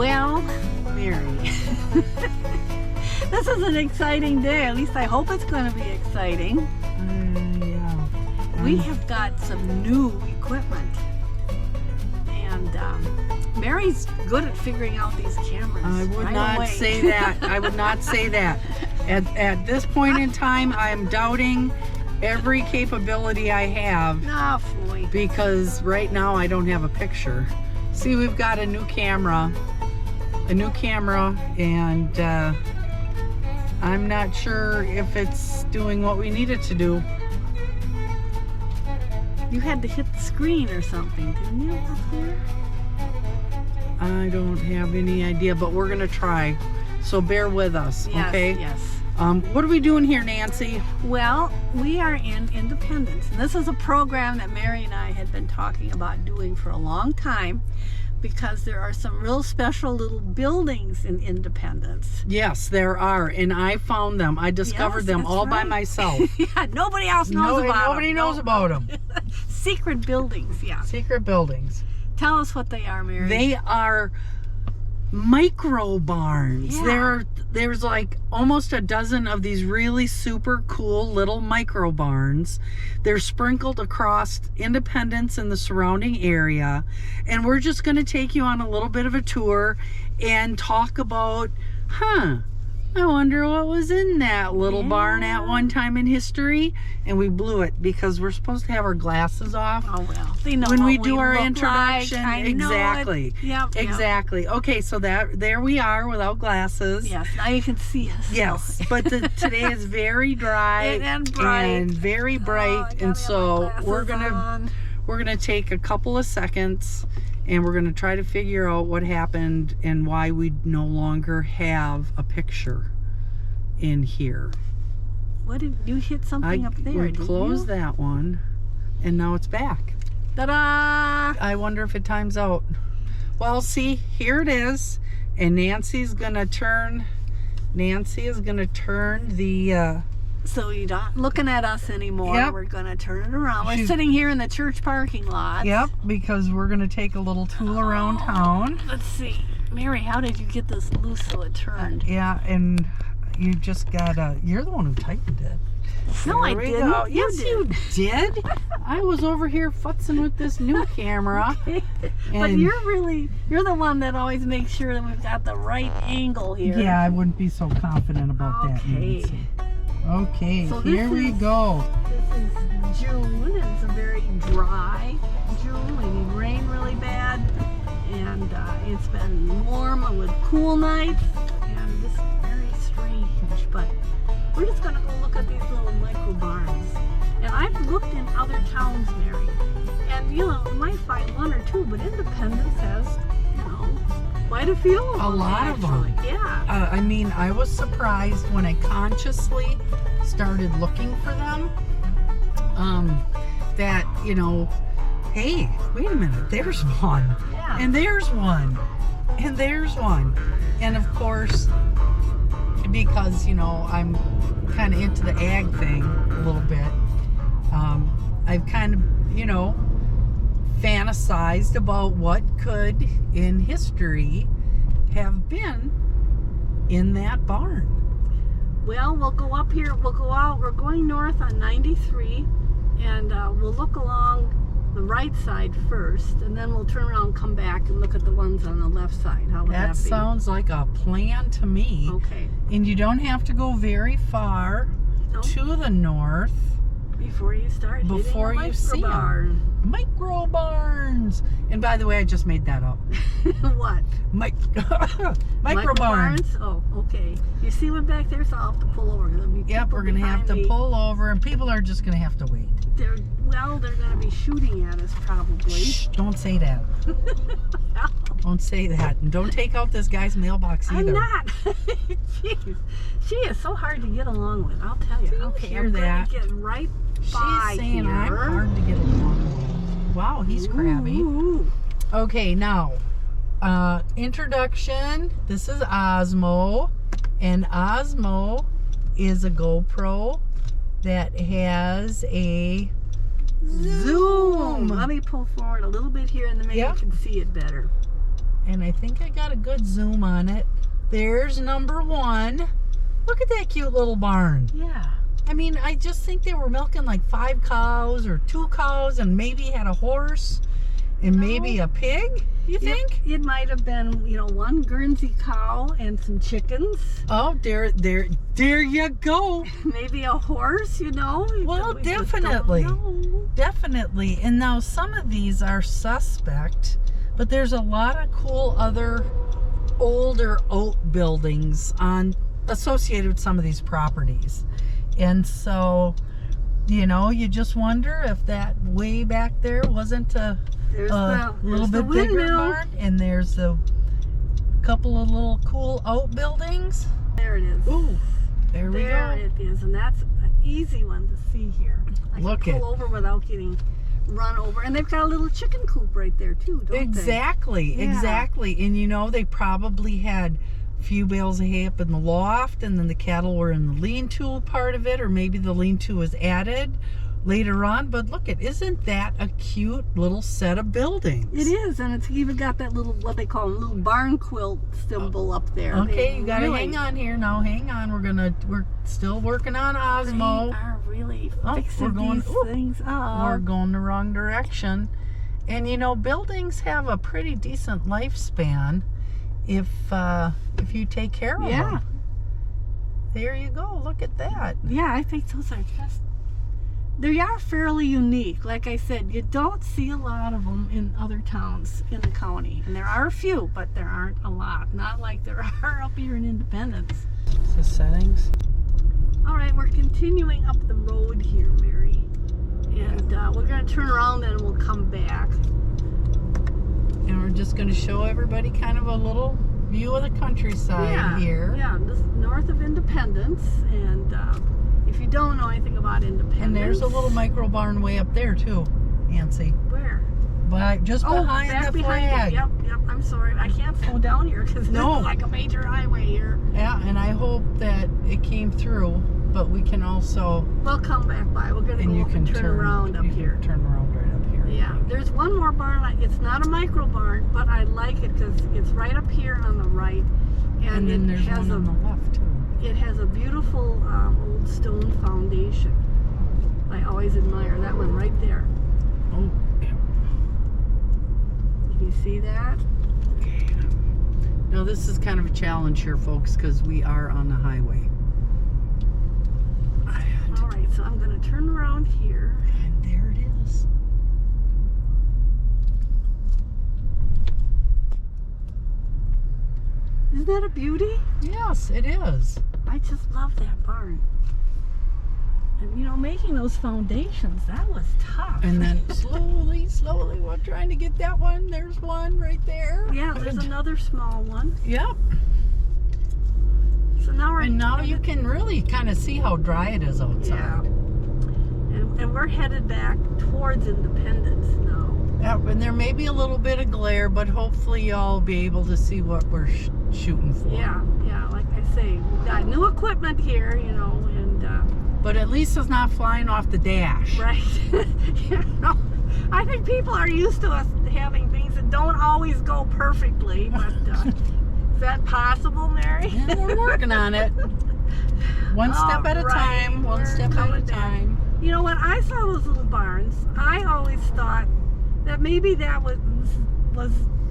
Well, Mary, this is an exciting day. At least I hope it's going to be exciting. Yeah. We have got some new equipment. And Mary's good at figuring out these cameras. I would right not away. say that. I would not say that. At this point in time, I am doubting every capability I have Ah, Floyd. because right now I don't have a picture. See, we've got a new camera, and I'm not sure if it's doing what we need it to do. You had to hit the screen or something, didn't you, up there? I don't have any idea, but we're gonna try. So bear with us, Yes, okay? yes. What are we doing here, Nancy? Well, we are in Independence. And this is a program that Mary and I had been talking about doing for a long time because there are some real special little buildings in Independence. Yes, there are, and I found them. I discovered Yes, them that's all by right. myself. Yeah, nobody else knows about them. Nobody knows about them. Secret buildings, yeah. Secret buildings. Tell us what they are, Mary. They are micro barns. Yeah. There's like almost a dozen of these really super cool little micro barns. They're sprinkled across Independence and the surrounding area, and we're just going to take you on a little bit of a tour and talk about, I wonder what was in that little barn at one time in history. And we blew it because we're supposed to have our glasses off. Oh, well. They know When what we do our look introduction. Like. I know Exactly. it. Yep, Exactly. Okay, so there we are without glasses. Yes, now you can see us. Yes, but today is very dry and bright. and very bright, and so we're gonna take a couple of seconds and we're gonna try to figure out what happened and why we no longer have a picture in here. What did you hit something up there? We closed that one, and now it's back. Ta-da! I wonder if it times out. Well, see, here it is, and Nancy is gonna turn the So you're not looking at us anymore. Yep. We're going to turn it around. We're She's- sitting here in the church parking lot. Yep, because we're gonna take a little tool around town. Let's see. Mary, how did you get this loose so it turned? Yeah, and you just gotta, you're the one who tightened it. No, I There we didn't. go. You Yes, you did. I was over here futzing with this new camera. But and you're the one that always makes sure that we've got the right angle here. yeah, I wouldn't be so confident about that, Okay. Nancy. Okay, So here this we is- go. This is June. It's a very dry June. We need rain really bad. And it's been warm with cool nights. And this is very strange. But we're just going to go look at these little micro barns. And I've looked in other towns, Mary. And, you know, you might find one or two. But Independence has, you know, quite a few of them. A lot of them. actually. Yeah. I mean, I was surprised when I consciously started looking for them. That, you know, hey, wait a minute, there's one. Yeah. And there's one. And there's one. And of course, because, you know, I'm kind of into the ag thing a little bit, I've kind of, you know, fantasized about what could in history have been in that barn. Well, we'll go up here, we'll go out, we're going north on 93, and we'll look along the right side first, and then we'll turn around and come back and look at the ones on the left side. How would that That be? sounds like a plan to me. Okay. And you don't have to go very far Nope. to the north Before you start before hitting you the see 'em. barn. Micro barns. And by the way, I just made that up. What? Micro barns. Oh, okay. You see one back there, so I'll have to pull over. There'll be Yep, people we're gonna have to behind me. pull over, and people are just gonna have to wait. They're going to be shooting at us probably. Shh, don't say that. Don't say that. And don't take out this guy's mailbox either. I'm not. Jeez. She is so hard to get along with, I'll tell you. Do you Okay, hear I'm that? going to get right She's by saying here. I'm hard to get along with. Wow, he's crabby. Ooh. Okay, now, introduction. This is Osmo, and Osmo is a GoPro that has a zoom. Let me pull forward a little bit here, and then maybe Yep. you can see it better. And I think I got a good zoom on it. There's number 1. Look at that cute little barn. Yeah. I mean, I just think they were milking like 5 cows or 2 cows and maybe had a horse and maybe a pig, you think? It might have been, 1 Guernsey cow and some chickens. Oh, there you go. Maybe a horse, Well, We just don't know. Definitely. And now some of these are suspect, but there's a lot of cool other older oat buildings associated with some of these properties. And so, you just wonder if that way back there wasn't a little bit bigger barn. And there's a couple of little cool oat buildings. There it is. Ooh, there we go. There it is, and that's an easy one to see here. I can pull over without getting run over. And they've got a little chicken coop right there too, don't they? Exactly. And they probably had a few bales of hay up in the loft, and then the cattle were in the lean-to part of it, or maybe the lean-to was added later on. But look, isn't that a cute little set of buildings? It is, and it's even got that little, what they call a little barn quilt symbol up there. Okay, you gotta hang on here now. Hang on, we're still working on Osmo. They are really fixing these things up. We're going the wrong direction. And buildings have a pretty decent lifespan if you take care of them. There you go. Look at that. Yeah, I think those are they are fairly unique. Like I said, you don't see a lot of them in other towns in the county. And there are a few, but there aren't a lot. Not like there are up here in Independence. The settings. All right, we're continuing up the road here, Mary. And we're going to turn around and we'll come back. And we're just going to show everybody kind of a little view of the countryside here. Yeah, this is north of Independence. And if you don't know anything about Independence. And there's a little micro barn way up there too, Nancy. Where? Just behind the flag. Yep. I'm sorry. I can't slow down here because it's like a major highway here. Yeah, and I hope that it came through, but we can also... We'll come back by. We're going to go up and turn around up here. Turn around right up here. Yeah, there's one more barn. It's not a micro barn, but I like it because it's right up here on the right. And then there's one on the left too. It has a beautiful old stone foundation. I always admire that one right there. Oh, yeah. Can you see that? Okay. Now this is kind of a challenge here, folks, because we are on the highway. All right, so I'm going to turn around here. And there it is. Isn't that a beauty? Yes, it is. I just love that barn. And making those foundations, that was tough. And then slowly, we're trying to get that one. There's one right there. Yeah, there's another small one. Yep. So now you can really kind of see how dry it is outside. Yeah. And we're headed back towards Independence now. Yeah, and there may be a little bit of glare, but hopefully y'all be able to see what we're shooting for. Yeah, like I say, we've got new equipment here, and... But at least it's not flying off the dash. Right. I think people are used to us having things that don't always go perfectly, but is that possible, Mary? Yeah, we're working on it. One step at a time. One step at a time. When I saw those little barns, I always thought that maybe that was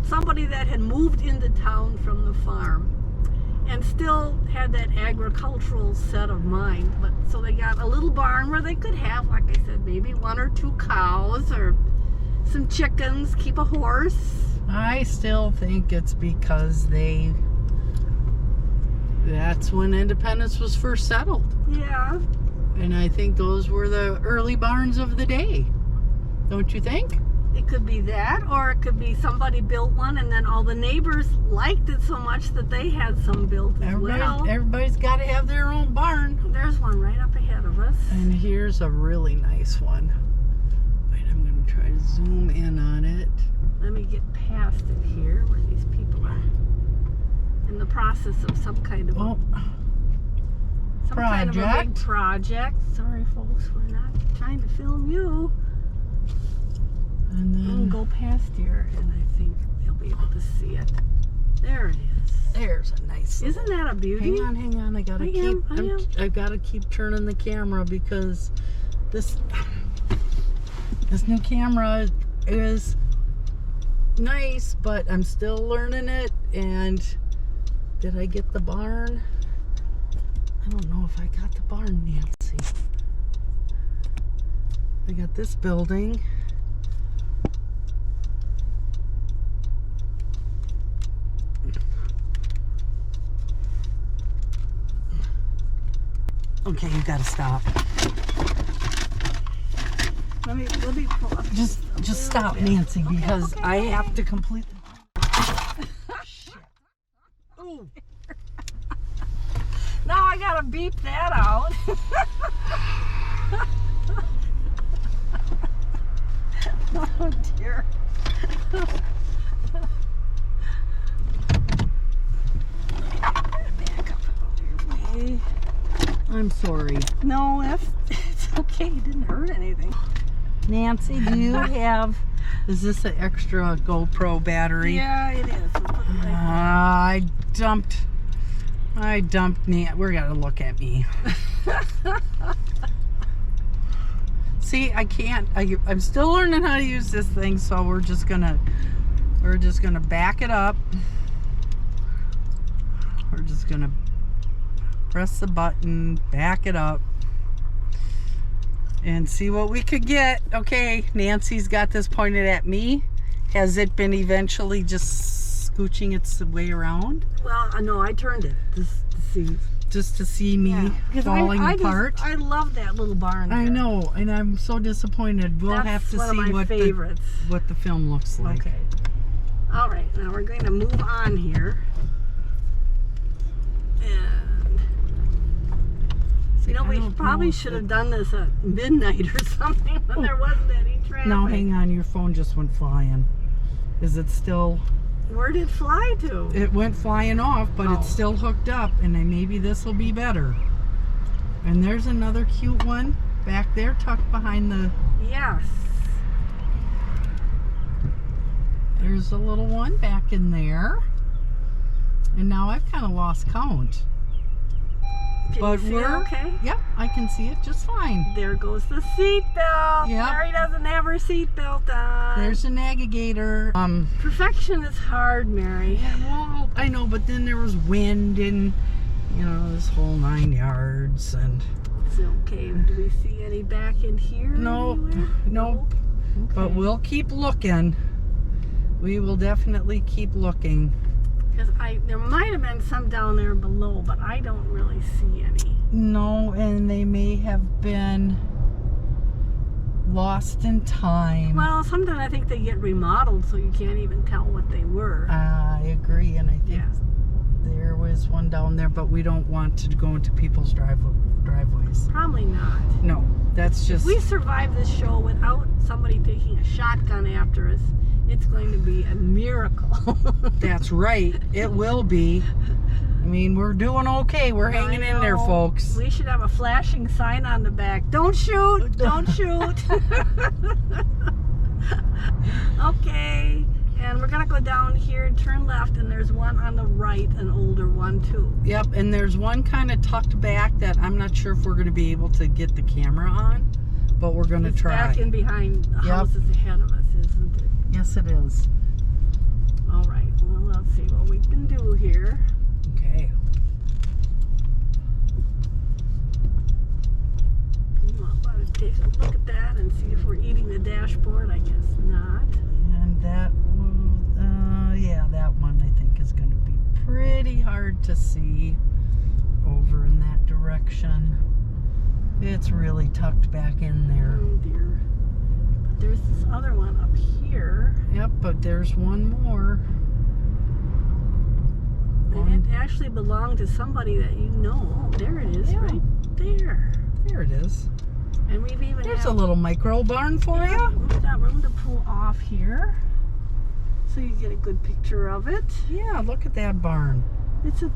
somebody that had moved into town from the farm and still had that agricultural set of mind. But so they got a little barn where they could have, like I said, maybe 1 or 2 cows or some chickens, keep a horse. I still think it's because that's when Independence was first settled. Yeah. And I think those were the early barns of the day. Don't you think? It could be that, or it could be somebody built one and then all the neighbors liked it so much that they had some built as well. Everybody's got to have their own barn. There's one right up ahead of us. And here's a really nice one. Wait, I'm going to try to zoom in on it. Let me get past it here where these people are in the process of some kind of kind of a big project. Sorry, folks, we're not trying to film you. And then go past here, and I think they'll be able to see it. There it is. there's a nice. Isn't that a beauty? Hang on. I gotta keep turning the camera because this new camera is nice, but I'm still learning it. And did I get the barn? I don't know if I got the barn, Nancy. I got this building. Okay, you gotta stop. Let me pull up. Just stop, Nancy, because okay, I okay. have to completely. Shit. Ooh. Now I gotta beep that out. Oh dear. Back up out your way. I'm sorry. No, it's okay. It didn't hurt anything. Nancy, do you have, is this an extra GoPro battery? Yeah, it is. We'll put it right I dumped, we're gonna look at me. See, I can't, I'm still learning how to use this thing, so we're just gonna back it up. We're just gonna press the button, back it up, and see what we could get. Okay, Nancy's got this pointed at me. Has it been eventually just scooching its way around? Well, no, I turned it just to see. Me 'Cause falling apart. I love that little barn there. I know, and I'm so disappointed. We'll That's have to one see of my favorites. what the film looks like. Okay. All right, now we're going to move on here. And See, you know, I we don't probably know if should have done this at midnight or something when there wasn't any traffic. Now hang on, your phone just went flying. Is it still? Where did it fly to? It went flying off, but Oh. it's still hooked up, and then maybe this will be better. And there's another cute one back there, tucked behind the. Yes. There's a little one back in there, and now I've kind of lost count. Can But you see it we're okay? Yep, I can see it just fine. There goes the seatbelt. Yep. Mary doesn't have her seatbelt on. There's a navigator. Perfection is hard, Mary. Yeah, well, I know, but then there was wind and, this whole 9 yards, and It's okay. Do we see any back in here? nope, anywhere? nope. Okay. But we'll keep looking. We will definitely keep looking. Because there might have been some down there below, but I don't really see any. No, and they may have been lost in time. Well, sometimes I think they get remodeled so you can't even tell what they were. I agree, and I think Yeah. there was one down there, but we don't want to go into people's driveways. Probably not. No, that's If just. we survive this show without somebody taking a shotgun after us, it's going to be a miracle. That's right. It will be. I mean, we're doing okay. We're hanging in there, I know. folks. We should have a flashing sign on the back. Don't shoot! Don't shoot! Okay, and we're gonna go down here and turn left, and there's one on the right, an older one too. Yep, and there's one kind of tucked back that I'm not sure if we're going to be able to get the camera on, but we're going to It's try. back in behind the Yep. houses ahead of us, isn't it? Yes, it is. All right, well, let's see what we can do here. Okay. I'll take a look at that and see if we're eating the dashboard. I guess not. And that, yeah, that one I think is going to be pretty hard to see over in that direction. It's really tucked back in there. Oh dear. But there's this other one up here. Yep, but there's one more. And it actually belonged to somebody that you know. Oh, there it is, Yeah. right there. There it is. And we've even There's a little micro barn for you. We've got room to pull off here, so you get a good picture of it. Yeah, look at that barn. It's a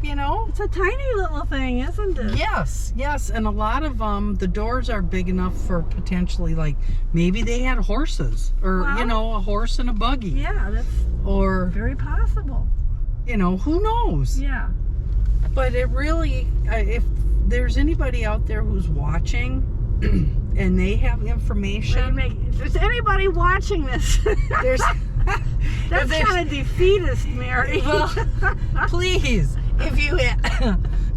you know? It's a tiny little thing, isn't it? Yes, yes, and a lot of the doors are big enough for potentially, like, maybe they had horses, or Well, you know, a horse and a buggy, Yeah, that's or very possible. you know, who knows? Yeah. But it really, if there's anybody out there who's watching and they have information, If there's anybody watching this, there's that's kind of defeatist, Mary. well, please, if you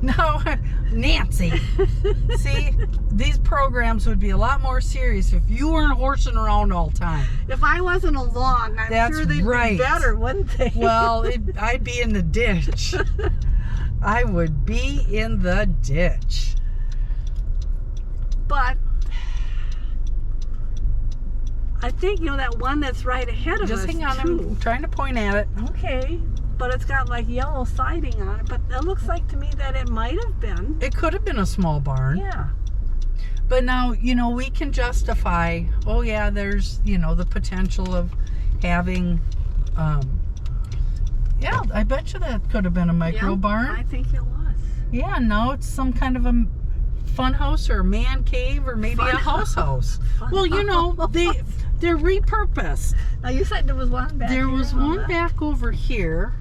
no, Nancy, see, these programs would be a lot more serious if you weren't horsing around all the time. If I wasn't along, I'm That's sure they'd right. be better, wouldn't they? Well, I'd be in the ditch. I would be in the ditch. But I think, that one that's right ahead of us, Just hang on, too. I'm trying to point at it. Okay, but it's got like yellow siding on it, but it looks like to me that it might have been. It could have been a small barn. Yeah. But now, we can justify, oh yeah, there's, the potential of having, yeah, I bet you that could have been a micro Yeah, barn. I think it was. Yeah, no, it's some kind of a fun house or a man cave or maybe Fun a house. Fun Well, they're repurposed. Now you said there was one back There here was on one that? back over here,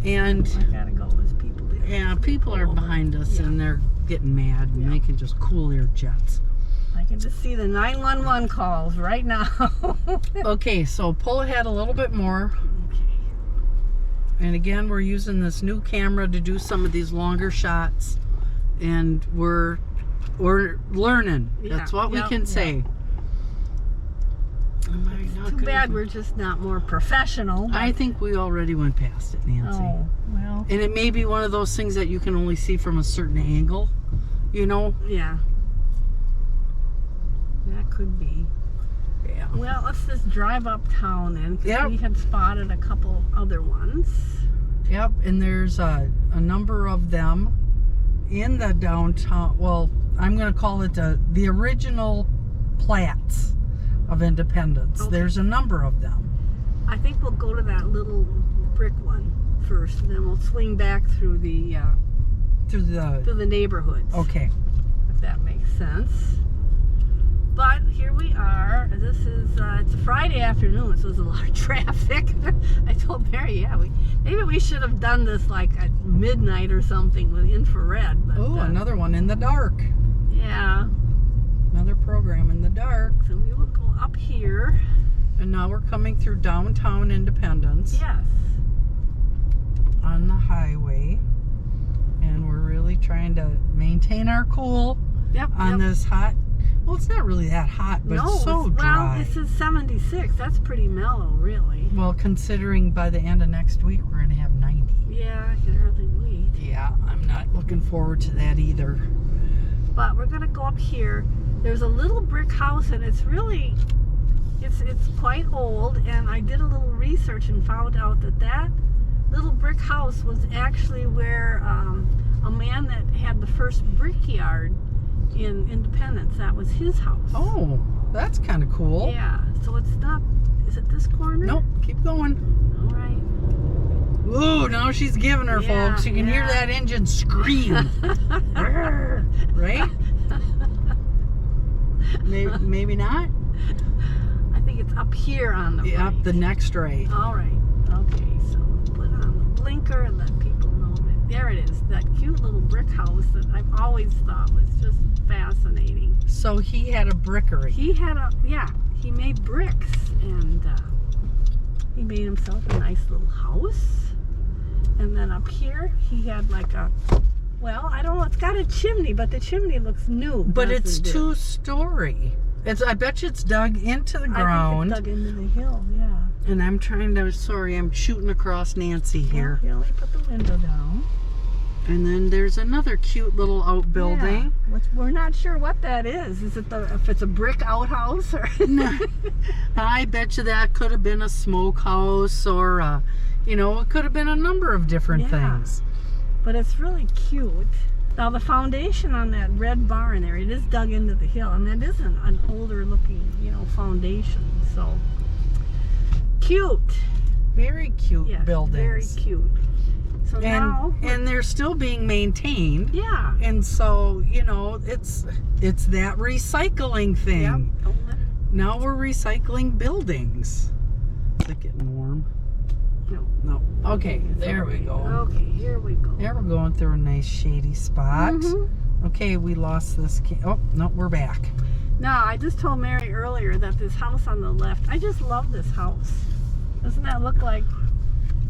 and I gotta go. There's people there. yeah, people are behind us and they're getting mad and they can just cool their jets. I can just see the 911 calls right now. Okay, so pull ahead a little bit more. And again, we're using this new camera to do some of these longer shots, and we're learning. Yeah, That's what we can say. Am I not Too gonna bad do- we're just not more professional. I think we already went past it, Nancy. Oh, well, And it may be one of those things that you can only see from a certain angle, yeah. That could be. Yeah. Well, let's just drive uptown then, because Yep. we had spotted a couple other ones. Yep, and there's a number of them in the downtown. Well, I'm going to call it the original plats of Independence. Okay. There's a number of them. I think we'll go to that little brick one first, and then we'll swing back through the neighborhoods. Okay. If that makes sense. But here we are. This is it's a Friday afternoon, so there's a lot of traffic. I told Mary, maybe we should have done this like at midnight or something with infrared. But, Oh, another one in the dark. Yeah. Another program in the dark. So we will go up here. And now we're coming through downtown Independence Yes. on the highway. And we're really trying to maintain our cool Yep. on this hot. Well, it's not really that hot, but No, it's so dry. well, this is 76. That's pretty mellow, really. Well, considering by the end of next week we're going to have 90. Yeah, I can hardly wait. Yeah, I'm not looking forward to that either. But we're gonna go up here. There's a little brick house, and it's really, it's quite old. And I did a little research and found out that little brick house was actually where a man that had the first brickyard in Independence. That was his house. Oh, that's kind of cool. Yeah. So it's not. Is it this corner? Nope, keep going. All right. Ooh, now she's giving her, Yeah, folks. You can hear yeah. that engine scream. Right? Maybe not? I think it's up here on the Yep, right. the next right. All right. Okay, so put on the blinker and let people know that there it is. That cute little brick house that I've always thought was just fascinating. So he had a brickery. He had he made bricks, and he made himself a nice little house. And then up here, he had like well, I don't know, it's got a chimney, but the chimney looks new. But it's doesn't it? 2-story. I bet you it's dug into the ground. I think it's dug into the hill, yeah. And I'm I'm shooting across Nancy here. Well, let me put the window down. And then there's another cute little outbuilding. Yeah. We're not sure what that is. Is it if it's a brick outhouse or? No. I bet you that could have been a smokehouse or, it could have been a number of different things. But it's really cute. Now the foundation on that red barn there, it is dug into the hill, and it is an older looking, foundation. So cute. Very cute Yes, buildings. very cute. So now, and they're still being maintained. yeah. And so, you know, it's that recycling thing. Yep. Don't let- Now we're recycling buildings. Is it getting warm? No. No. Okay, there we go. Okay, here we go. There we're going through a nice shady spot. Mhm. Okay, we lost this. Oh, no, we're back. Now, I just told Mary earlier that this house on the left, I just love this house. Doesn't that look like,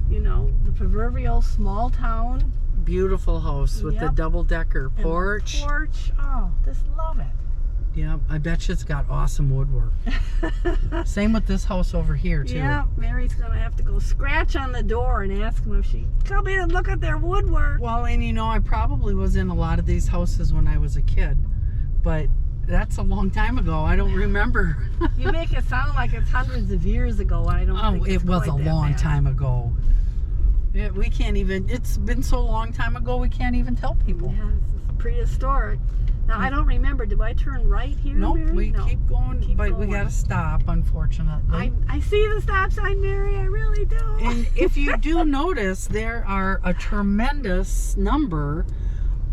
you know, the proverbial small town? Beautiful house with the Yep. double-decker And the porch. Porch. Oh, just love it. Yeah, I bet you it's got awesome woodwork. Same with this house over here, too. Yeah, Mary's gonna have to go scratch on the door and ask them if she come in and look at their woodwork. Well, and you know, I probably was in a lot of these houses when I was a kid, but that's a long time ago. I don't remember. You make it sound like it's hundreds of years ago. I don't think It it's was quite a that long bad. time ago. We can't even, it's been so long time ago, we can't even tell people. Yeah, this is prehistoric. Now, I don't remember. Do I turn right here, Nope, Mary? we No. keep going, Keep but we going. gotta stop, unfortunately. I see the stop sign, Mary. I really do. And if you do notice, there are a tremendous number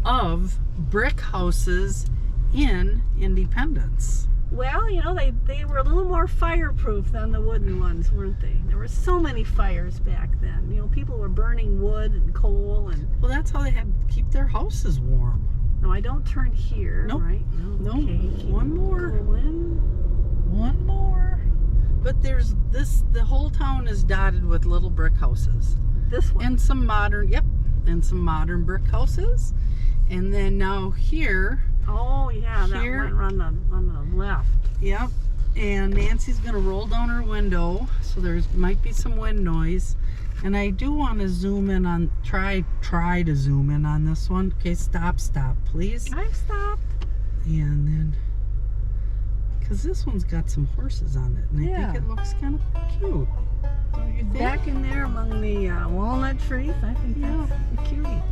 of brick houses in Independence. Well, you know, they were a little more fireproof than the wooden ones, weren't they? There were so many fires back then. You know, people were burning wood and coal and... Well, that's how they had to keep their houses warm. No, I don't turn here, Nope. right? No, Okay, keep one more. going. One more. But there's this, the whole town is dotted with little brick houses. This one. And some modern, and some modern brick houses. And then now here, Oh, yeah, that Here. one on the left. yep. And Nancy's gonna roll down her window, so there's might be some wind noise. And I do want to zoom in on, try to zoom in on this one. Okay, stop, please. I've stopped. And then, because this one's got some horses on it, and I Yeah. think it looks kind of cute. Don't you think? Back in there among the walnut trees. I think Yeah. that's a cutie.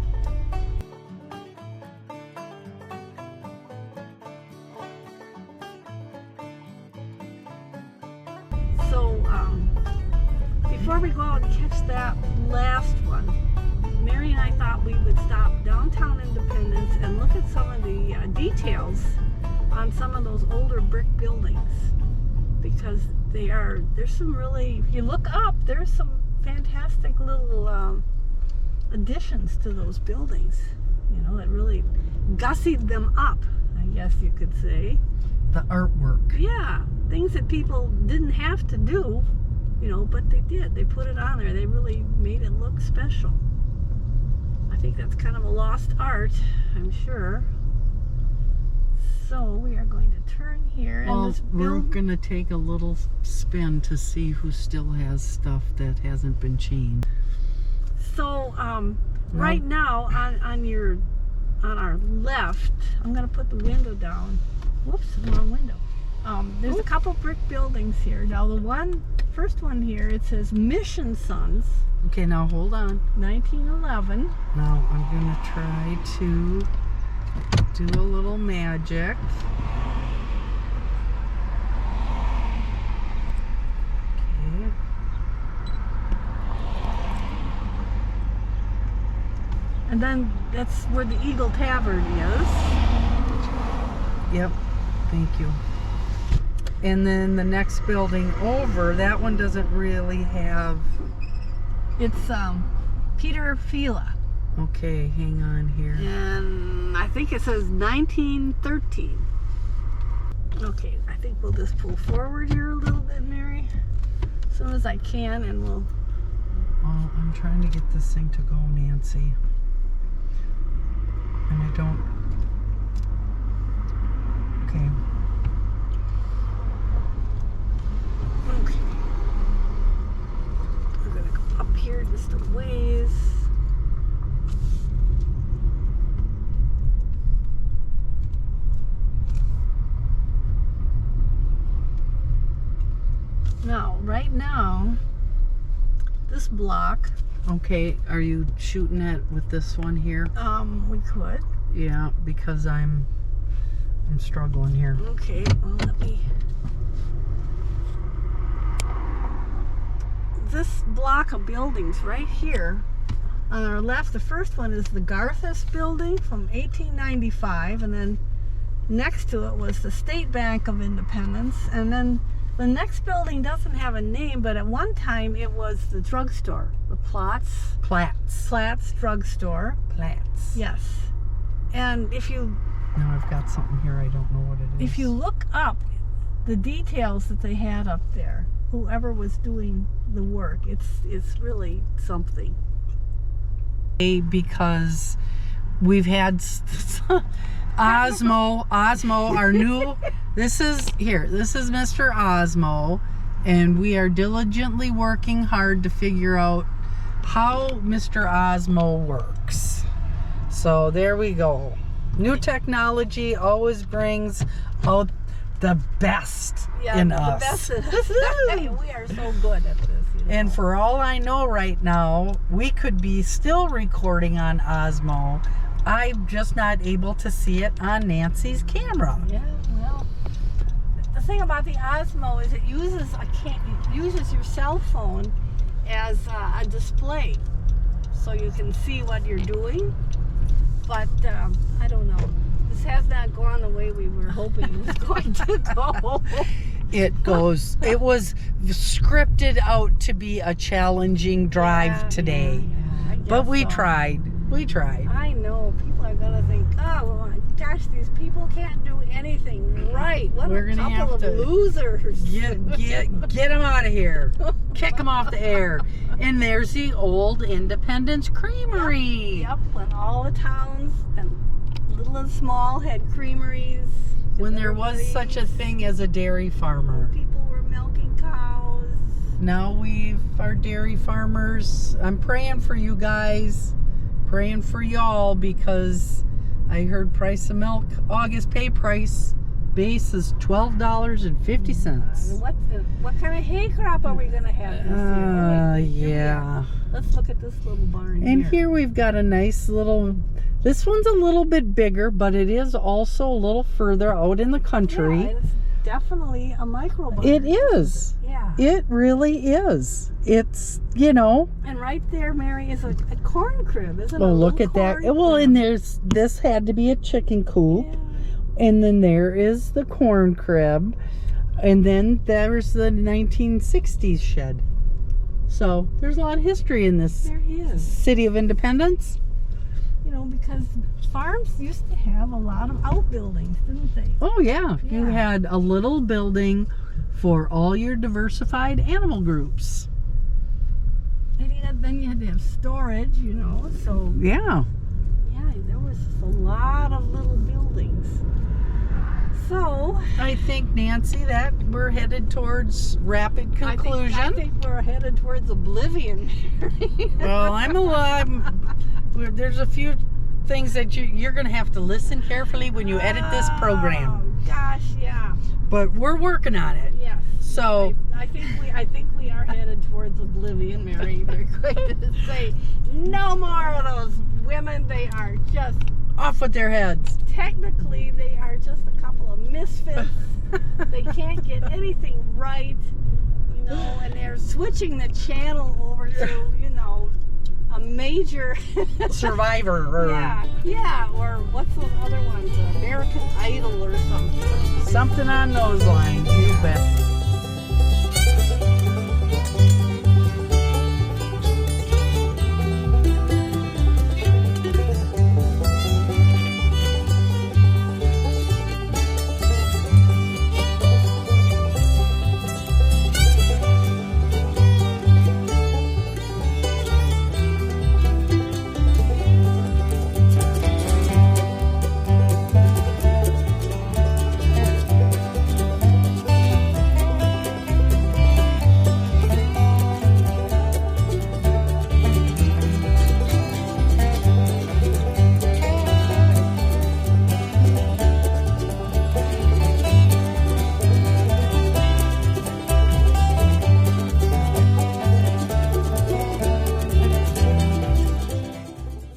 So, before we go out and catch that last one, Mary and I thought we would stop downtown Independence and look at some of the details on some of those older brick buildings, because there's some really, if you look up, there's some fantastic little additions to those buildings, you know, that really gussied them up, I guess you could say. The artwork. Yeah, things that people didn't have to do, you know, but they did. They put it on there. They really made it look special. I think that's kind of a lost art, I'm sure. So we are going to turn here, and Well, this we're building. gonna take a little spin to see who still has stuff that hasn't been changed. So right now on our left, I'm gonna put the window down. Whoops, wrong window. There's a couple brick buildings here. Now the first one here, it says Mission Sons, Okay, now hold on. 1911. Now I'm gonna try to do a little magic. Okay. And then that's where the Eagle Tavern is. Yep, thank you. And then the next building over, that one doesn't really have. It's Peter Fila. Okay, hang on here. And I think it says 1913. Okay, I think we'll just pull forward here a little bit, Mary, as soon as I can, and we'll... Well, I'm trying to get this thing to go, Nancy. And I don't... Okay. Okay. We're gonna go up here just a ways. Now, right now, this block, Okay, are you shooting it with this one here? we could. Yeah, because I'm struggling here. Okay, well, let me... This block of buildings right here On our left, the first one is the Garthus building from 1895, and then next to it was the State Bank of Independence, and then the next building doesn't have a name, but at one time it was the drugstore, the Platts drugstore. Platts. Yes. And if you... Now I've got something here, I don't know what it is. If you look up the details that they had up there, whoever was doing the work, it's really something. Because we've had Osmo, our new, this is Mr. Osmo, and we are diligently working hard to figure out how Mr. Osmo works. So there we go. New technology always brings out the best in us. Best in us. We are so good at this. You know? And for all I know right now, we could be still recording on Osmo. I'm just not able to see it on Nancy's camera. Yeah, well, the thing about the Osmo is it uses your cell phone as a display, so you can see what you're doing. But I don't know. This has not gone the way we were hoping it was going to go. It was scripted out to be a challenging drive today. Yeah, but we so. tried. We tried. I know. People are going to think, oh, well, gosh, these people can't do anything right. What We're a gonna couple have of to losers. Get them out of here. Kick them off the air. And there's the old Independence Creamery. Yep, when all the towns and little and small had creameries. When there was such a thing as a dairy farmer. People were milking cows. Now our dairy farmers. I'm praying for you guys. Praying for y'all, because I heard price of milk, August pay price base is $12.50. What kind of hay crop are we going to have this year? Yeah. Let's look at this little barn And here we've got a nice little, this one's a little bit bigger, but it is also a little further out in the country. Yeah, it's definitely a micro barn. It is. Yeah. It really is. It's, you know. And right there, Mary, is a corn crib, isn't it? Oh, look at that. Well, and this had to be a chicken coop. Yeah. And then there is the corn crib. And then there's the 1960s shed. So there's a lot of history in this There is. city of Independence. You know, because farms used to have a lot of outbuildings, didn't they? Oh, yeah. You Yeah. had a little building for all your diversified animal groups. And then you had to have storage, you know, so Yeah. yeah, there was a lot of little buildings. So I think, Nancy, that we're headed towards rapid conclusion. I think we're headed towards oblivion. Well, I'm alive. There's a few things that you're going to have to listen carefully when you edit this program. Oh, gosh, yeah. But we're working on it. Yes. So I think we are headed towards oblivion, Mary. They're going to say no more of those women. They are just off with their heads. technically they are just a couple of misfits. They can't get anything right, you know, and they're switching the channel over to, you know, a major Survivor. Or yeah, or what's those other ones? American Idol or something. something on those lines. You bet.